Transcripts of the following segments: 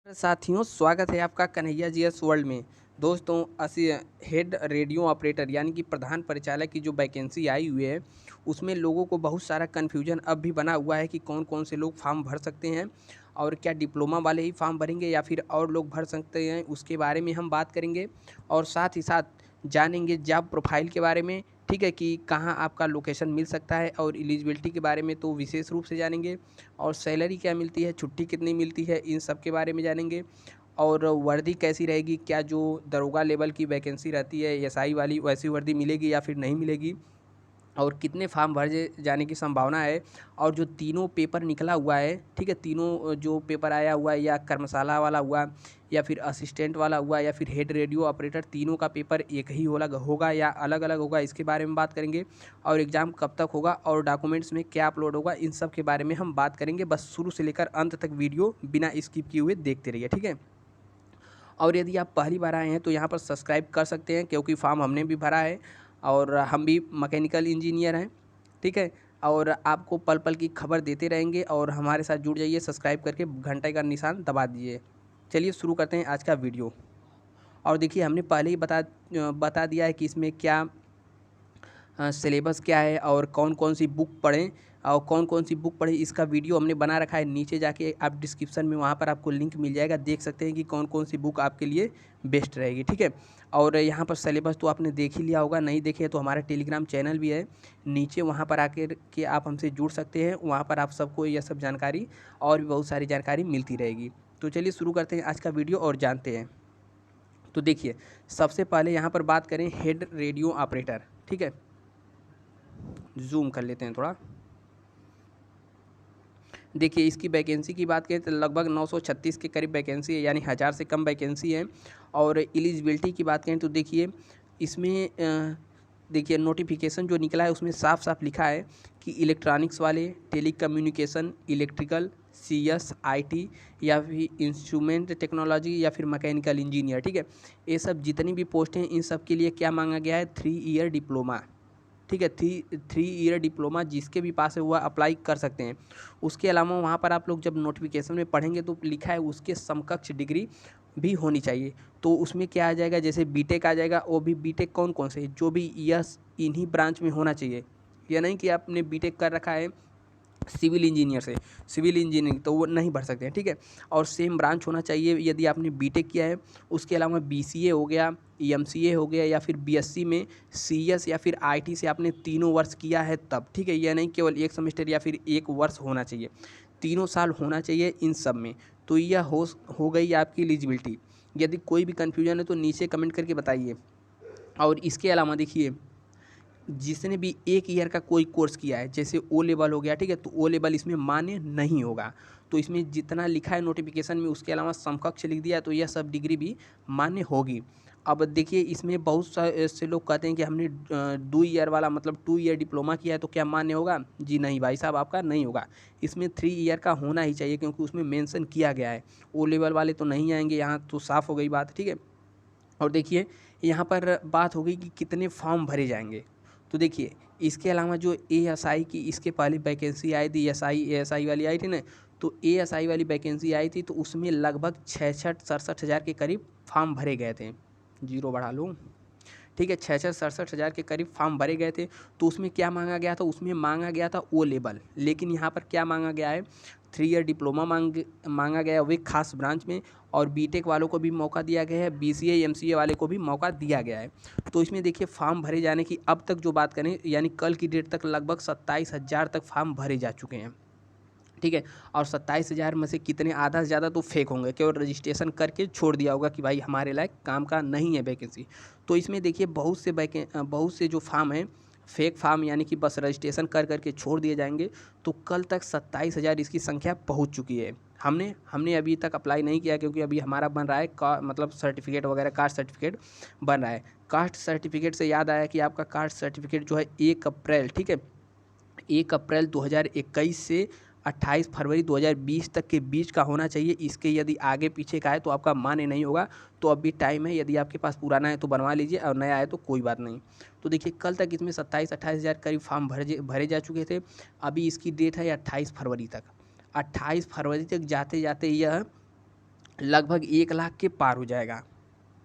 साथियों, स्वागत है आपका कन्हैया जीएस वर्ल्ड में। दोस्तों, असी हेड रेडियो ऑपरेटर यानी कि प्रधान परिचालक की जो वैकेंसी आई हुई है, उसमें लोगों को बहुत सारा कन्फ्यूजन अब भी बना हुआ है कि कौन-कौन से लोग फॉर्म भर सकते हैं और क्या डिप्लोमा वाले ही फॉर्म भरेंगे या फिर और लोग भर सकते हैं, उसके बारे में हम बात करेंगे। और साथ ही साथ जानेंगे जॉब प्रोफाइल के बारे में, ठीक है, कि कहाँ आपका लोकेशन मिल सकता है, और एलिजिबिलिटी के बारे में तो विशेष रूप से जानेंगे। और सैलरी क्या मिलती है, छुट्टी कितनी मिलती है, इन सब के बारे में जानेंगे। और वर्दी कैसी रहेगी, क्या जो दरोगा लेवल की वैकेंसी रहती है एसआई वाली, वैसी वर्दी मिलेगी या फिर नहीं मिलेगी, और कितने फॉर्म भरे जाने की संभावना है। और जो तीनों पेपर निकला हुआ है, ठीक है, तीनों जो पेपर आया हुआ है, या कर्मशाला वाला हुआ, या फिर असिस्टेंट वाला हुआ, या फिर हेड रेडियो ऑपरेटर, तीनों का पेपर एक ही होगा या अलग अलग होगा, इसके बारे में बात करेंगे। और एग्ज़ाम कब तक होगा और डॉक्यूमेंट्स में क्या अपलोड होगा, इन सब के बारे में हम बात करेंगे। बस शुरू से लेकर अंत तक वीडियो बिना स्किप किए हुए देखते रहिए, ठीक है। और यदि आप पहली बार आए हैं तो यहाँ पर सब्सक्राइब कर सकते हैं, क्योंकि फॉर्म हमने भी भरा है और हम भी मैकेनिकल इंजीनियर हैं, ठीक है। और आपको पल पल की खबर देते रहेंगे, और हमारे साथ जुड़ जाइए, सब्सक्राइब करके घंटे का निशान दबा दीजिए। चलिए शुरू करते हैं आज का वीडियो। और देखिए, हमने पहले ही बता दिया है कि इसमें क्या सिलेबस क्या है और कौन कौन सी बुक पढ़ें, और कौन कौन सी बुक पढ़ें, इसका वीडियो हमने बना रखा है। नीचे जाके आप डिस्क्रिप्शन में, वहाँ पर आपको लिंक मिल जाएगा, देख सकते हैं कि कौन कौन सी बुक आपके लिए बेस्ट रहेगी, ठीक है। और यहाँ पर सिलेबस तो आपने देख ही लिया होगा, नहीं देखे तो हमारा टेलीग्राम चैनल भी है नीचे, वहाँ पर आकर के आप हमसे जुड़ सकते हैं। वहाँ पर आप सबको यह सब जानकारी और भी बहुत सारी जानकारी मिलती रहेगी। तो चलिए शुरू करते हैं आज का वीडियो और जानते हैं। तो देखिए, सबसे पहले यहाँ पर बात करें हेड रेडियो ऑपरेटर, ठीक है। जूम कर लेते हैं थोड़ा। देखिए, इसकी वैकेंसी की बात करें तो लगभग 936 के करीब वैकेंसी है, यानी 1000 से कम वैकेंसी है। और एलिजिबिलिटी की बात करें तो देखिए, इसमें देखिए नोटिफिकेशन जो निकला है उसमें साफ साफ लिखा है कि इलेक्ट्रॉनिक्स वाले, टेलीकम्युनिकेशन, इलेक्ट्रिकल, सीएस, आईटी, या फिर इंस्ट्रूमेंट टेक्नोलॉजी, या फिर मैकेनिकल इंजीनियर, ठीक है। ये सब जितनी भी पोस्ट हैं, इन सब के लिए क्या मांगा गया है, 3 ईयर डिप्लोमा, ठीक है। थ्री ईयर डिप्लोमा जिसके भी पास है वह अप्लाई कर सकते हैं। उसके अलावा वहाँ पर आप लोग जब नोटिफिकेशन में पढ़ेंगे तो लिखा है उसके समकक्ष डिग्री भी होनी चाहिए। तो उसमें क्या आ जाएगा, जैसे बीटेक आ जाएगा, वो भी बीटेक कौन कौन से, जो भी यस इन्हीं ब्रांच में होना चाहिए। यह नहीं कि आपने बीटेक कर रखा है सिविल इंजीनियर से, सिविल इंजीनियरिंग, तो वो नहीं भर सकते हैं, ठीक है। और सेम ब्रांच होना चाहिए यदि आपने बीटेक किया है। उसके अलावा बीसीए हो गया, एमसीए हो गया, या फिर बीएससी में सीएस या फिर आईटी से आपने 3 वर्ष किया है तब, ठीक है। यह नहीं केवल 1 सेमेस्टर या फिर 1 वर्ष होना चाहिए, 3 साल होना चाहिए इन सब में। तो यह हो गई आपकी एलिजिबिलिटी। यदि कोई भी कन्फ्यूजन है तो नीचे कमेंट करके बताइए। और इसके अलावा देखिए, जिसने भी 1 ईयर का कोई कोर्स किया है, जैसे ओ लेवल हो गया, ठीक है, तो ओ लेवल इसमें मान्य नहीं होगा। तो इसमें जितना लिखा है नोटिफिकेशन में उसके अलावा समकक्ष लिख दिया, तो यह सब डिग्री भी मान्य होगी। अब देखिए, इसमें बहुत से लोग कहते हैं कि हमने 2 ईयर वाला मतलब 2 ईयर डिप्लोमा किया है तो क्या मान्य होगा। जी नहीं भाई साहब, आपका नहीं होगा। इसमें 3 ईयर का होना ही चाहिए, क्योंकि उसमें मेंशन किया गया है। ओ लेवल वाले तो नहीं आएंगे यहाँ, तो साफ़ हो गई बात, ठीक है। और देखिए, यहाँ पर बात हो गई कि कितने फॉर्म भरे जाएंगे। तो देखिए, इसके अलावा जो एएसआई की इसके पहले वैकेंसी आई थी, एसआई एएसआई वाली आई थी ना, तो एएसआई वाली वैकेंसी आई थी तो उसमें लगभग 66-67 हज़ार के करीब फॉर्म भरे गए थे। जीरो बढ़ा लूँ, ठीक है, 66-67 हज़ार के करीब फॉर्म भरे गए थे। तो उसमें क्या मांगा गया था, उसमें मांगा गया था ओ लेवल, लेकिन यहाँ पर क्या मांगा गया है, 3 ईयर डिप्लोमा मांगा गया है, वो एक खास ब्रांच में। और बीटेक वालों को भी मौका दिया गया है, बीसीए एमसीए वाले को भी मौका दिया गया है। तो इसमें देखिए, फॉर्म भरे जाने की अब तक जो बात करें, यानी कल की डेट तक लगभग 27,000 तक फॉर्म भरे जा चुके हैं, ठीक है। और 27,000 में से कितने, आधा से ज़्यादा तो फेक होंगे, केवल रजिस्ट्रेशन करके छोड़ दिया होगा कि भाई हमारे लायक काम का नहीं है वैकेंसी। तो इसमें देखिए, बहुत से जो फार्म हैं फेक फार्म, यानी कि बस रजिस्ट्रेशन कर करके छोड़ दिए जाएंगे। तो कल तक 27,000 इसकी संख्या पहुंच चुकी है। हमने अभी तक अप्लाई नहीं किया, क्योंकि अभी हमारा बन रहा है मतलब सर्टिफिकेट वगैरह, कास्ट सर्टिफिकेट बन रहा है। कास्ट सर्टिफिकेट से याद आया कि आपका कास्ट सर्टिफिकेट जो है 1 अप्रैल, ठीक है, 1 अप्रैल 2021 से 28 फरवरी 2020 तक के बीच का होना चाहिए। इसके यदि आगे पीछे का है तो आपका मान्य नहीं होगा। तो अभी टाइम है, यदि आपके पास पुराना है तो बनवा लीजिए, और नया है तो कोई बात नहीं। तो देखिए, कल तक इसमें 27-28 हज़ार करीब फॉर्म भरे जा चुके थे। अभी इसकी डेट है 28 फरवरी तक। 28 फरवरी तक जाते जाते यह लगभग 1 लाख के पार हो जाएगा।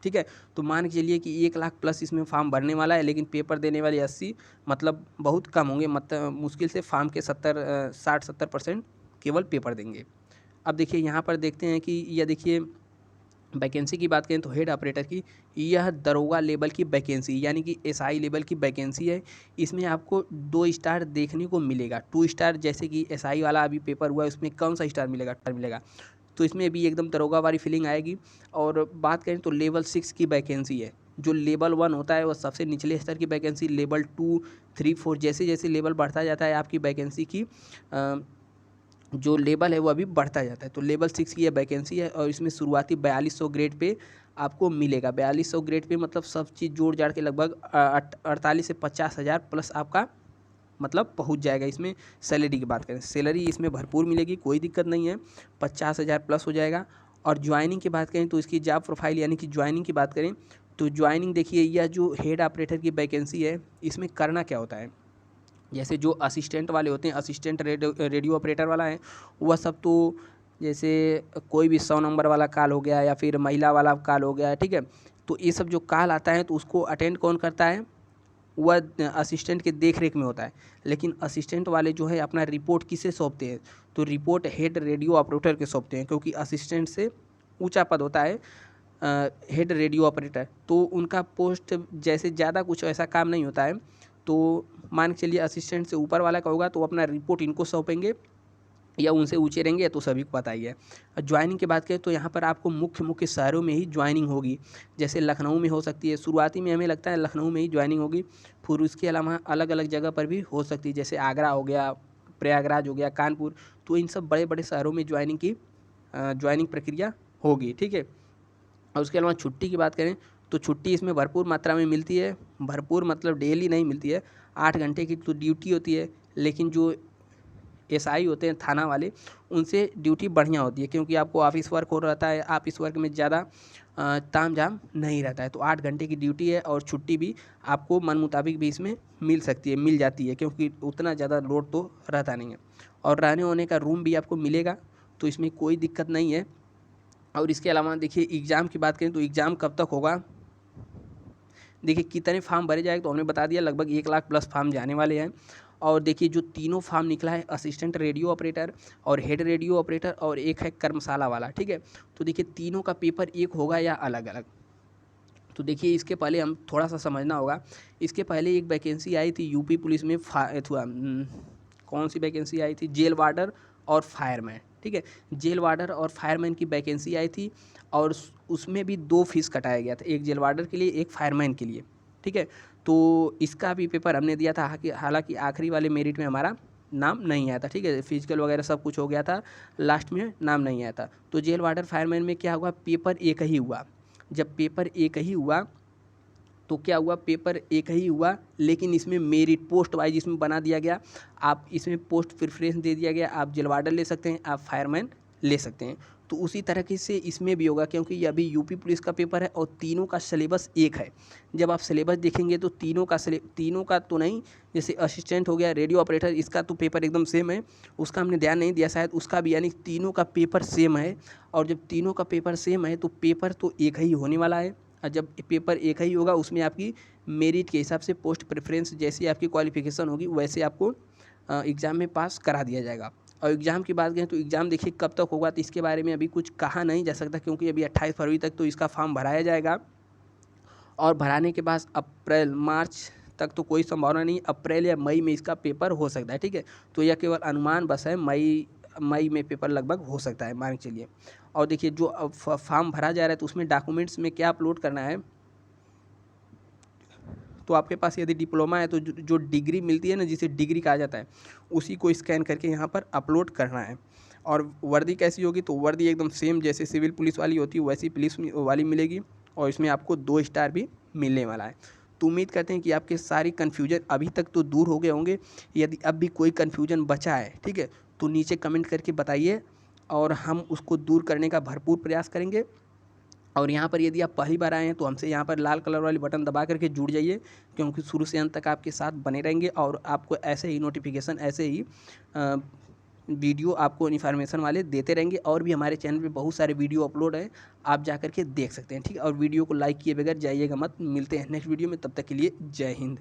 ठीक है, तो मान के चलिए कि 1 लाख प्लस इसमें फॉर्म भरने वाला है, लेकिन पेपर देने वाले 80, मतलब बहुत कम होंगे, मतलब मुश्किल से फॉर्म के 60-70% केवल पेपर देंगे। अब देखिए यहाँ पर देखते हैं कि यह देखिए वैकेंसी की बात करें तो हेड ऑपरेटर की, यह दरोगा लेवल की वैकेंसी यानी कि एसआई लेवल की वैकेंसी है। इसमें आपको 2 स्टार देखने को मिलेगा, 2 स्टार, जैसे कि एसआई वाला अभी पेपर हुआ है उसमें कौन सा स्टार मिलेगा, तो इसमें भी एकदम दरोगा वाली फीलिंग आएगी। और बात करें तो लेवल 6 की वैकेंसी है। जो लेवल 1 होता है वह सबसे निचले स्तर की वैकेंसी, लेवल 2, 3, 4 जैसे जैसे लेवल बढ़ता जाता है आपकी वैकेंसी की जो लेवल है वो अभी बढ़ता जाता है। तो लेवल 6 की यह वैकेंसी है और इसमें शुरुआती 4200 ग्रेड पे आपको मिलेगा। 4200 ग्रेड पे मतलब सब चीज़ जोड़ जाड़ के लगभग 48 से 50 हज़ार प्लस आपका मतलब पहुंच जाएगा। इसमें सैलरी की बात करें, सैलरी इसमें भरपूर मिलेगी, कोई दिक्कत नहीं है, 50 हज़ार प्लस हो जाएगा। और ज्वाइनिंग की बात करें तो इसकी जॉब प्रोफाइल यानी कि ज्वाइनिंग की बात करें तो ज्वाइनिंग देखिए, यह जो हेड ऑपरेटर की वैकेंसी है इसमें करना क्या होता है, जैसे जो असिस्टेंट वाले होते हैं, असिस्टेंट रेडियो ऑपरेटर वाला है, वह सब तो जैसे कोई भी 100 नंबर वाला कॉल हो गया या फिर महिला वाला कॉल हो गया, ठीक है, तो ये सब जो कॉल आता है तो उसको अटेंड कौन करता है, वह असिस्टेंट के देख रेख में होता है। लेकिन असिस्टेंट वाले जो है अपना रिपोर्ट किसे सौंपते हैं, तो रिपोर्ट हेड रेडियो ऑपरेटर के सौंपते हैं, क्योंकि असिस्टेंट से ऊंचा पद होता है हेड रेडियो ऑपरेटर, तो उनका पोस्ट जैसे ज़्यादा कुछ ऐसा काम नहीं होता है। तो मान के चलिए असिस्टेंट से ऊपर वाला का होगा तो अपना रिपोर्ट इनको सौंपेंगे या उनसे ऊंचे रहेंगे, तो सभी को पता ही है। ज्वाइनिंग की बात करें तो यहाँ पर आपको मुख्य मुख्य शहरों में ही ज्वाइनिंग होगी, जैसे लखनऊ में हो सकती है, शुरुआती में हमें लगता है लखनऊ में ही ज्वाइनिंग होगी, फिर उसके अलावा अलग अलग जगह पर भी हो सकती है, जैसे आगरा हो गया, प्रयागराज हो गया, कानपुर, तो इन सब बड़े बड़े शहरों में ज्वाइनिंग प्रक्रिया होगी। ठीक है, और उसके अलावा छुट्टी की बात करें तो छुट्टी इसमें भरपूर मात्रा में मिलती है, भरपूर मतलब डेली नहीं मिलती है, 8 घंटे की तो ड्यूटी होती है, लेकिन जो एसआई होते हैं थाना वाले, उनसे ड्यूटी बढ़िया होती है, क्योंकि आपको ऑफिस वर्क हो रहता है, ऑफिस वर्क में ज़्यादा ताम झाम नहीं रहता है, तो 8 घंटे की ड्यूटी है और छुट्टी भी आपको मन मुताबिक भी इसमें मिल जाती है, क्योंकि उतना ज़्यादा लोड तो रहता नहीं है। और रहने होने का रूम भी आपको मिलेगा, तो इसमें कोई दिक्कत नहीं है। और इसके अलावा देखिए एग्ज़ाम की बात करें तो एग्ज़ाम कब तक होगा, देखिए कितने फार्म भरे जाएंगे तो हमने बता दिया, लगभग 1 लाख प्लस फार्म जाने वाले हैं। और देखिए जो तीनों फार्म निकला है, असिस्टेंट रेडियो ऑपरेटर और हेड रेडियो ऑपरेटर और एक है कर्मशाला वाला, ठीक है, तो देखिए तीनों का पेपर एक होगा या अलग अलग। तो देखिए इसके पहले हम थोड़ा सा समझना होगा, इसके पहले एक वैकेंसी आई थी यूपी पुलिस में, कौन सी वैकेंसी आई थी, जेल वार्डर और फायरमैन, ठीक है, जेल वार्डर और फायरमैन की वैकेंसी आई थी, और उसमें भी 2 फीस कटाया गया था, एक जेल वार्डर के लिए, एक फायरमैन के लिए, ठीक है। तो इसका भी पेपर हमने दिया था, हालांकि आखिरी वाले मेरिट में हमारा नाम नहीं आया था, ठीक है, फिजिकल वगैरह सब कुछ हो गया था, लास्ट में नाम नहीं आया था। तो जेल वार्डर फायरमैन में क्या हुआ, पेपर एक ही हुआ। जब पेपर एक ही हुआ तो क्या हुआ, पेपर एक ही हुआ, लेकिन इसमें मेरिट पोस्ट वाइज इसमें बना दिया गया, आप इसमें पोस्ट प्रेफरेंस दे दिया गया, आप जेल वार्डर ले सकते हैं, आप फायरमैन ले सकते हैं। तो उसी तरीके से इसमें भी होगा, क्योंकि ये अभी यूपी पुलिस का पेपर है और तीनों का सिलेबस एक है। जब आप सिलेबस देखेंगे तो तीनों का तो नहीं, जैसे असिस्टेंट हो गया, रेडियो ऑपरेटर, इसका तो पेपर एकदम सेम है, उसका हमने ध्यान नहीं दिया शायद, उसका भी, यानी तीनों का पेपर सेम है। और जब तीनों का पेपर सेम है तो पेपर तो एक ही होने वाला है, और जब पेपर एक ही होगा उसमें आपकी मेरिट के हिसाब से पोस्ट प्रेफरेंस जैसी आपकी क्वालिफिकेशन होगी वैसे आपको एग्ज़ाम में पास करा दिया जाएगा। और एग्ज़ाम की बात करें तो एग्ज़ाम देखिए कब तक होगा, तो इसके बारे में अभी कुछ कहा नहीं जा सकता, क्योंकि अभी 28 फरवरी तक तो इसका फॉर्म भराया जाएगा, और भराने के बाद अप्रैल मार्च तक तो कोई संभावना नहीं, अप्रैल या मई में इसका पेपर हो सकता है, ठीक है। तो यह केवल अनुमान बस है, मई में पेपर लगभग हो सकता है, मान के चलिए। और देखिए जो अब फॉर्म भरा जा रहा है तो उसमें डॉक्यूमेंट्स में क्या अपलोड करना है, तो आपके पास यदि डिप्लोमा है तो जो डिग्री मिलती है ना, जिसे डिग्री कहा जाता है, उसी को स्कैन करके यहाँ पर अपलोड करना है। और वर्दी कैसी होगी, तो वर्दी एकदम सेम जैसे सिविल पुलिस वाली होती है वैसी पुलिस वाली मिलेगी, और इसमें आपको 2 स्टार भी मिलने वाला है। तो उम्मीद करते हैं कि आपके सारी कन्फ्यूजन अभी तक तो दूर हो गए होंगे। यदि अब भी कोई कन्फ्यूजन बचा है, ठीक है, तो नीचे कमेंट करके बताइए और हम उसको दूर करने का भरपूर प्रयास करेंगे। और यहाँ पर यदि आप पहली बार आए हैं तो हमसे यहाँ पर लाल कलर वाली बटन दबा करके जुड़ जाइए, क्योंकि शुरू से अंत तक आपके साथ बने रहेंगे और आपको ऐसे ही नोटिफिकेशन, ऐसे ही वीडियो आपको इन्फॉर्मेशन वाले देते रहेंगे। और भी हमारे चैनल पे बहुत सारे वीडियो अपलोड हैं, आप जा करके देख सकते हैं, ठीक है। और वीडियो को लाइक किए बगैर जाइएगा मत। मिलते हैं नेक्स्ट वीडियो में, तब तक के लिए जय हिंद।